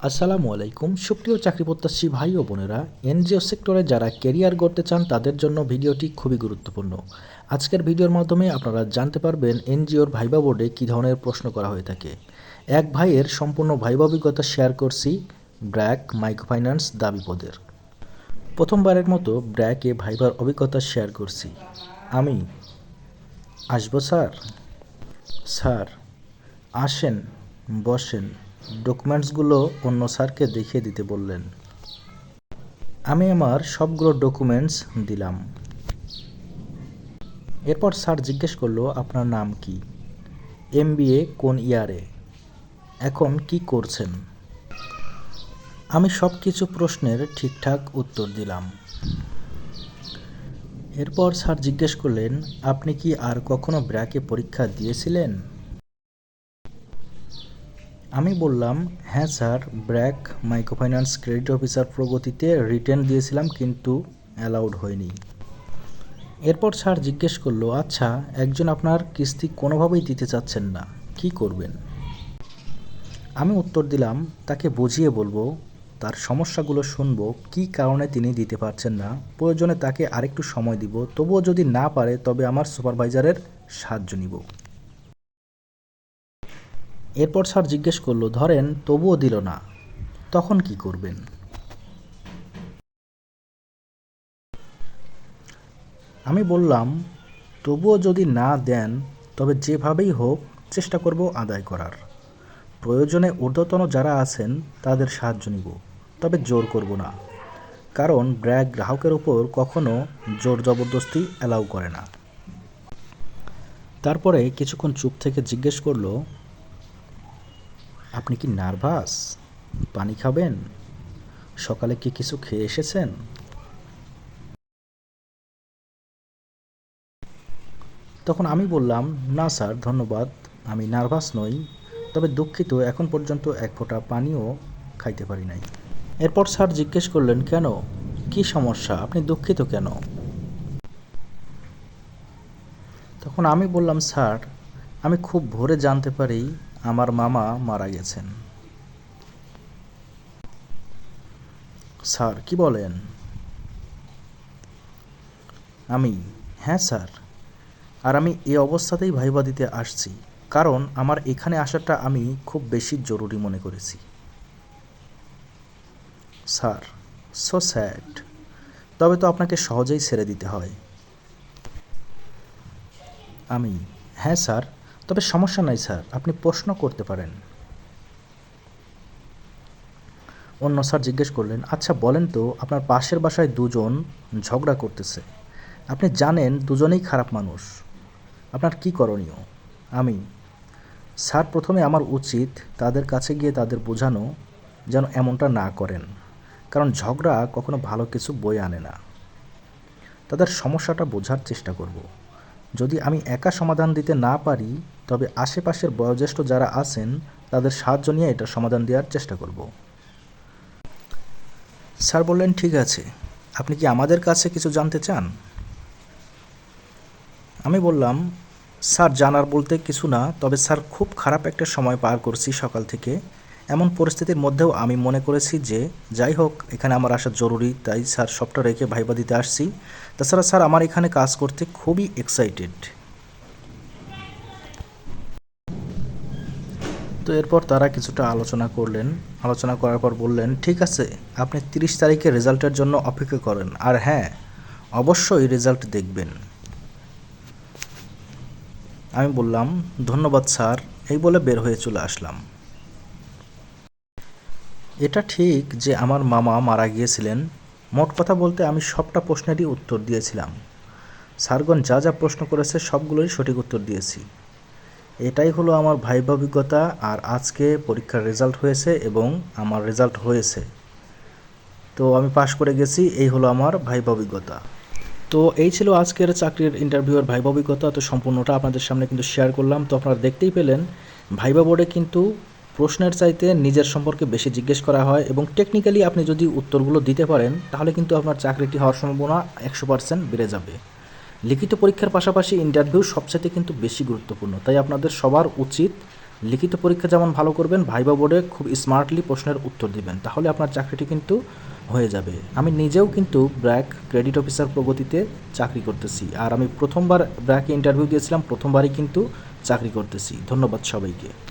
আসসালামু আলাইকুম সুপ্রিয় চাকরি প্রত্যাশী ভাই ও বোনেরা, এনজিও সেক্টরে যারা ক্যারিয়ার গড়তে চান তাদের জন্য ভিডিওটি খুবই গুরুত্বপূর্ণ। আজকের ভিডিওর মাধ্যমে আপনারা জানতে পারবেন এনজিওর ভাইবা বোর্ডে কী ধরনের প্রশ্ন করা হয়ে থাকে। এক ভাইয়ের সম্পূর্ণ ভাইবা অভিজ্ঞতা শেয়ার করছি ব্র্যাক মাইক্রোফাইন্যান্স দাবি পদের। প্রথমবারের মতো ব্র্যাকে ভাইবার অভিজ্ঞতা শেয়ার করছি। আমি আসবো স্যার? স্যার আসেন, বসেন, ডকুমেন্টসগুলো অন্য স্যারকে দেখিয়ে দিতে বললেন। আমি আমার সবগুলো ডকুমেন্টস দিলাম। এরপর স্যার জিজ্ঞেস করলো, আপনার নাম কি? এমবিএ কোন ইয়ারে? এখন কি করছেন? আমি সব কিছু প্রশ্নের ঠিকঠাক উত্তর দিলাম। এরপর স্যার জিজ্ঞেস করলেন, আপনি কি আর কখনো ব্র্যাকে পরীক্ষা দিয়েছিলেন? আমি বললাম, হ্যাঁ sir, BRAC microfinance credit officer প্রগতিতে রিটেন দিয়েছিলাম, কিন্তু অ্যালাউড হয়নি। এরপর স্যার জিজ্ঞেস করলো, আচ্ছা, একজন আপনার কিস্তি কোনোভাবেই দিতে চাচ্ছেন না, কি করবেন? আমি উত্তর দিলাম, তাকে বুঝিয়ে বলবো, তার সমস্যাগুলো শুনবো, কী কারণে তিনি দিতে পারছেন না, প্রয়োজনে তাকে আরেকটু সময় দিব, তবুও যদি না পারে তবে আমার সুপারভাইজারের সাহায্য নিব। এরপর স্যার জিজ্ঞেস করলো, ধরেন তবুও দিল না, তখন কি করবেন? আমি বললাম, তবুও যদি না দেন তবে যেভাবেই হোক চেষ্টা করব আদায় করার। প্রয়োজনে ঊর্ধ্বতন যারা আছেন তাদের সাহায্য নিব, তবে জোর করব না, কারণ ব্র্যাক গ্রাহকের উপর কখনো জোর জবরদস্তি অ্যালাউ করে না। তারপরে কিছুক্ষণ চুপ থেকে জিজ্ঞেস করলো, আপনি কি নার্ভাস? পানি খাবেন? সকালে কি কিছু খেয়ে এসেছেন? তখন আমি বললাম, না স্যার, ধন্যবাদ, আমি নার্ভাস নই, তবে দুঃখিত, এখন পর্যন্ত এক ফোঁটা পানিও খাইতে পারি নাই। এরপর স্যার জিজ্ঞেস করলেন, কেন, কি সমস্যা, আপনি দুঃখিত কেন? তখন আমি বললাম, স্যার, আমি খুব ভোরে জানতে পারি আমার মামা মারা গেছেন। স্যার, কি বলেন? আমি, হ্যাঁ স্যার, আর আমি এই অবস্থাতেই ভাইবা দিতে আসছি, কারণ আমার এখানে আসাটা আমি খুব বেশি জরুরি মনে করেছি। স্যার, সো স্যাড, তবে তো আপনাকে সহজেই ছেড়ে দিতে হয়। আমি, হ্যাঁ স্যার, তবে সমস্যা নাই স্যার, আপনি প্রশ্ন করতে পারেন। অন্য স্যার জিজ্ঞেস করলেন, আচ্ছা বলেন তো, আপনার পাশের বাসায় দুজন ঝগড়া করতেছে, আপনি জানেন দুজনেই খারাপ মানুষ, আপনার কি করণীয়? আমি, স্যার, প্রথমে আমার উচিত তাদের কাছে গিয়ে তাদের বোঝানো যেন এমনটা না করেন, কারণ ঝগড়া কখনো ভালো কিছু বয়ে আনে না। তাদের সমস্যাটা বোঝার চেষ্টা করব। যদি আমি একা সমাধান দিতে না পারি তবে আশেপাশের বয়োজ্যেষ্ঠ যারা আছেন তাদের সাহায্য নিয়ে এটা সমাধান দেওয়ার চেষ্টা করব। স্যার বললেন, ঠিক আছে, আপনি কি আমাদের কাছে কিছু জানতে চান? আমি বললাম, স্যার, জানার বলতে কিছু না, তবে স্যার, খুব খারাপ একটা সময় পার করছি সকাল থেকে, এমন পরিস্থিতির মধ্যেও আমি মনে করেছি যে যাই হোক এখানে আমার আসা জরুরি, তাই স্যার সবটা রেখে ভাইবা দিতে আসছি। তাছাড়া স্যার, আমার এখানে কাজ করতে খুবই এক্সাইটেড। তো এরপর তারা কিছুটা আলোচনা করলেন, আলোচনা করার পর বললেন, ঠিক আছে, আপনি 30 তারিখে রেজাল্টের জন্য অপেক্ষা করেন, আর হ্যাঁ, অবশ্যই রেজাল্ট দেখবেন। আমি বললাম, ধন্যবাদ স্যার, এই বলে বের হয়ে চলে আসলাম। এটা ঠিক যে আমার মামা মারা গিয়েছিলেন, মোট কথা বলতে আমি সবটা প্রশ্নেরই উত্তর দিয়েছিলাম। স্যারগণ যা যা প্রশ্ন করেছে সবগুলোই সঠিক উত্তর দিয়েছি। এটাই হলো আমার ভাইবা অভিজ্ঞতা, আর আজকে পরীক্ষার রেজাল্ট হয়েছে এবং আমার রেজাল্ট হয়েছে, তো আমি পাশ করে গেছি, এই হলো আমার ভাইবা অভিজ্ঞতা। তো এই ছিল আজকের চাকরির ইন্টারভিউয়ের ভাইবা অভিজ্ঞতা। তো সম্পূর্ণটা আপনাদের সামনে কিন্তু শেয়ার করলাম। তো আপনারা দেখতেই পেলেন ভাইবা বোর্ডে কিন্তু প্রশ্নের চাইতে নিজের সম্পর্কে বেশি জিজ্ঞেস করা হয়, এবং টেকনিক্যালি আপনি যদি উত্তরগুলো দিতে পারেন তাহলে কিন্তু আপনার চাকরিটি হওয়ার সম্ভাবনা 100% বেড়ে যাবে। লিখিত পরীক্ষার পাশাপাশি ইন্টারভিউ সবচেয়ে কিন্তু বেশি গুরুত্বপূর্ণ, তাই আপনাদের সবার উচিত লিখিত পরীক্ষা যেমন ভালো করবেন, ভাইবা বোর্ডে খুব স্মার্টলি প্রশ্নের উত্তর দিবেন, তাহলে আপনার চাকরিটি কিন্তু হয়ে যাবে। আমি নিজেও কিন্তু ব্র্যাক ক্রেডিট অফিসার প্রগতিতে চাকরি করতেছি, আর আমি প্রথমবার ব্র্যাকে ইন্টারভিউ দিয়েছিলাম, প্রথমবারই কিন্তু চাকরি করতেছি। ধন্যবাদ সবাইকে।